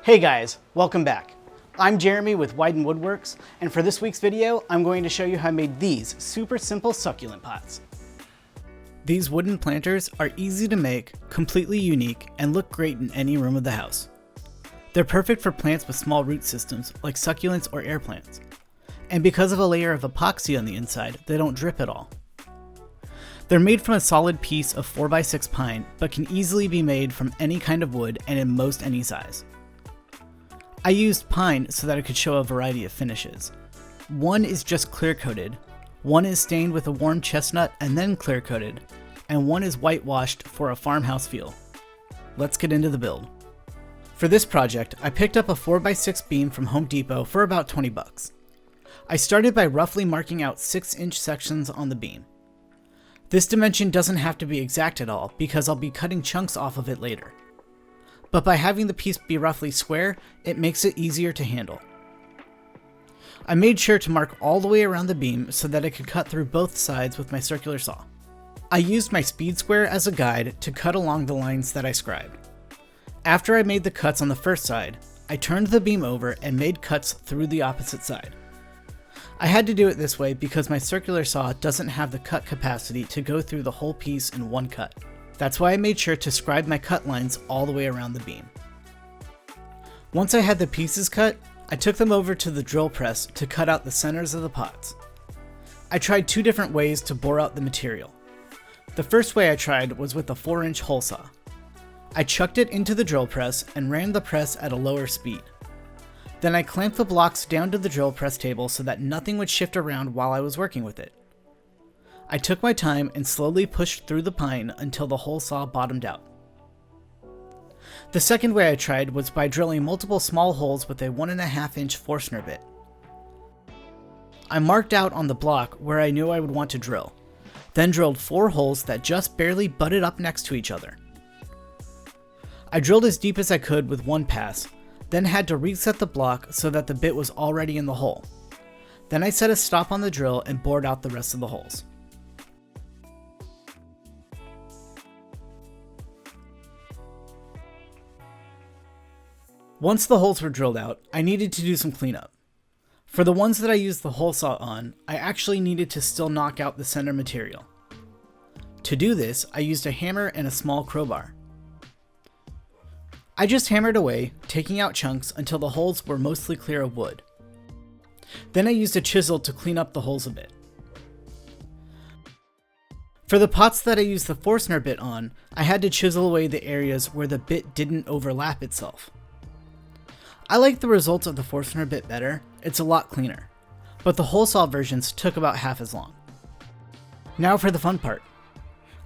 Hey guys, welcome back. I'm Jeremy with Widen Woodworks, and for this week's video, I'm going to show you how I made these super simple succulent pots. These wooden planters are easy to make, completely unique, and look great in any room of the house. They're perfect for plants with small root systems like succulents or air plants. And because of a layer of epoxy on the inside, they don't drip at all. They're made from a solid piece of 4x6 pine, but can easily be made from any kind of wood and in most any size. I used pine so that I could show a variety of finishes. One is just clear coated, one is stained with a warm chestnut and then clear coated, and one is whitewashed for a farmhouse feel. Let's get into the build. For this project, I picked up a 4x6 beam from Home Depot for about 20 bucks. I started by roughly marking out 6-inch sections on the beam. This dimension doesn't have to be exact at all because I'll be cutting chunks off of it later. But by having the piece be roughly square, it makes it easier to handle. I made sure to mark all the way around the beam so that I could cut through both sides with my circular saw. I used my speed square as a guide to cut along the lines that I scribed. After I made the cuts on the first side, I turned the beam over and made cuts through the opposite side. I had to do it this way because my circular saw doesn't have the cut capacity to go through the whole piece in one cut. That's why I made sure to scribe my cut lines all the way around the beam. Once I had the pieces cut, I took them over to the drill press to cut out the centers of the pots. I tried 2 different ways to bore out the material. The first way I tried was with a 4-inch hole saw. I chucked it into the drill press and ran the press at a lower speed. Then I clamped the blocks down to the drill press table so that nothing would shift around while I was working with it. I took my time and slowly pushed through the pine until the hole saw bottomed out. The second way I tried was by drilling multiple small holes with a 1.5-inch Forstner bit. I marked out on the block where I knew I would want to drill, then drilled 4 holes that just barely butted up next to each other. I drilled as deep as I could with one pass, then had to reset the block so that the bit was already in the hole. Then I set a stop on the drill and bored out the rest of the holes. Once the holes were drilled out, I needed to do some cleanup. For the ones that I used the hole saw on, I actually needed to still knock out the center material. To do this, I used a hammer and a small crowbar. I just hammered away, taking out chunks until the holes were mostly clear of wood. Then I used a chisel to clean up the holes a bit. For the pots that I used the Forstner bit on, I had to chisel away the areas where the bit didn't overlap itself. I like the results of the Forstner bit better, it's a lot cleaner, but the hole saw versions took about half as long. Now for the fun part.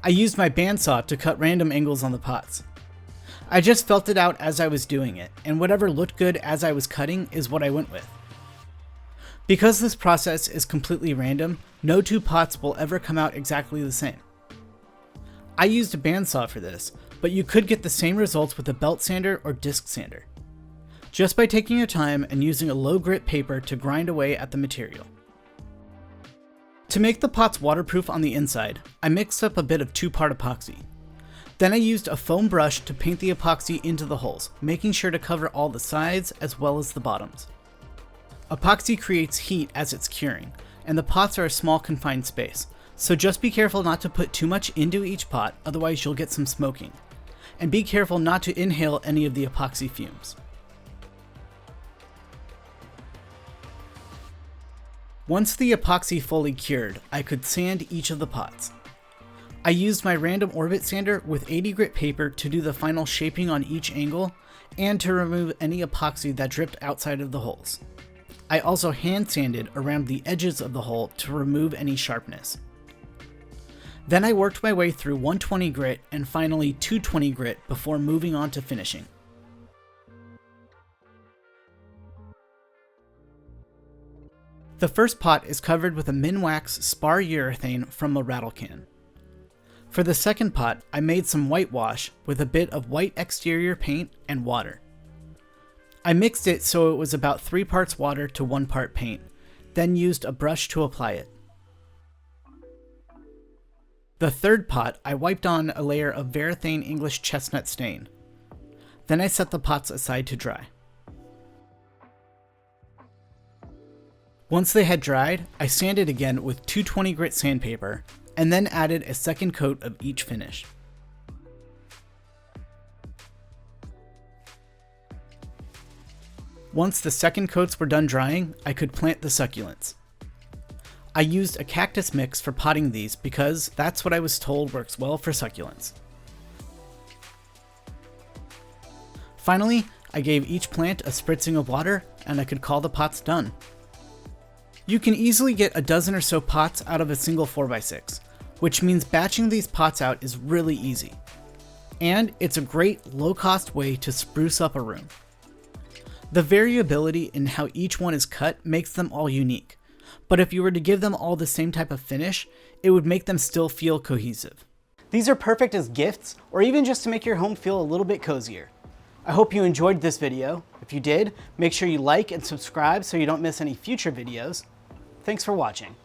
I used my bandsaw to cut random angles on the pots. I just felt it out as I was doing it, and whatever looked good as I was cutting is what I went with. Because this process is completely random, no 2 pots will ever come out exactly the same. I used a bandsaw for this, but you could get the same results with a belt sander or disc sander, just by taking your time and using a low grit paper to grind away at the material. To make the pots waterproof on the inside, I mixed up a bit of 2-part epoxy. Then I used a foam brush to paint the epoxy into the holes, making sure to cover all the sides as well as the bottoms. Epoxy creates heat as it's curing, and the pots are a small confined space, so just be careful not to put too much into each pot, otherwise you'll get some smoking. And be careful not to inhale any of the epoxy fumes. Once the epoxy fully cured, I could sand each of the pots. I used my random orbit sander with 80 grit paper to do the final shaping on each angle and to remove any epoxy that dripped outside of the holes. I also hand sanded around the edges of the hole to remove any sharpness. Then I worked my way through 120 grit and finally 220 grit before moving on to finishing. The first pot is covered with a Minwax spar urethane from a rattle can. For the second pot, I made some whitewash with a bit of white exterior paint and water. I mixed it so it was about 3 parts water to 1 part paint, then used a brush to apply it. The third pot, I wiped on a layer of Varathane English Chestnut stain. Then I set the pots aside to dry. Once they had dried, I sanded again with 220 grit sandpaper, and then added a second coat of each finish. Once the second coats were done drying, I could plant the succulents. I used a cactus mix for potting these because that's what I was told works well for succulents. Finally, I gave each plant a spritzing of water and I could call the pots done. You can easily get a dozen or so pots out of a single 4x6, which means batching these pots out is really easy. And it's a great low-cost way to spruce up a room. The variability in how each one is cut makes them all unique, but if you were to give them all the same type of finish, it would make them still feel cohesive. These are perfect as gifts, or even just to make your home feel a little bit cozier. I hope you enjoyed this video. If you did, make sure you like and subscribe so you don't miss any future videos. Thanks for watching.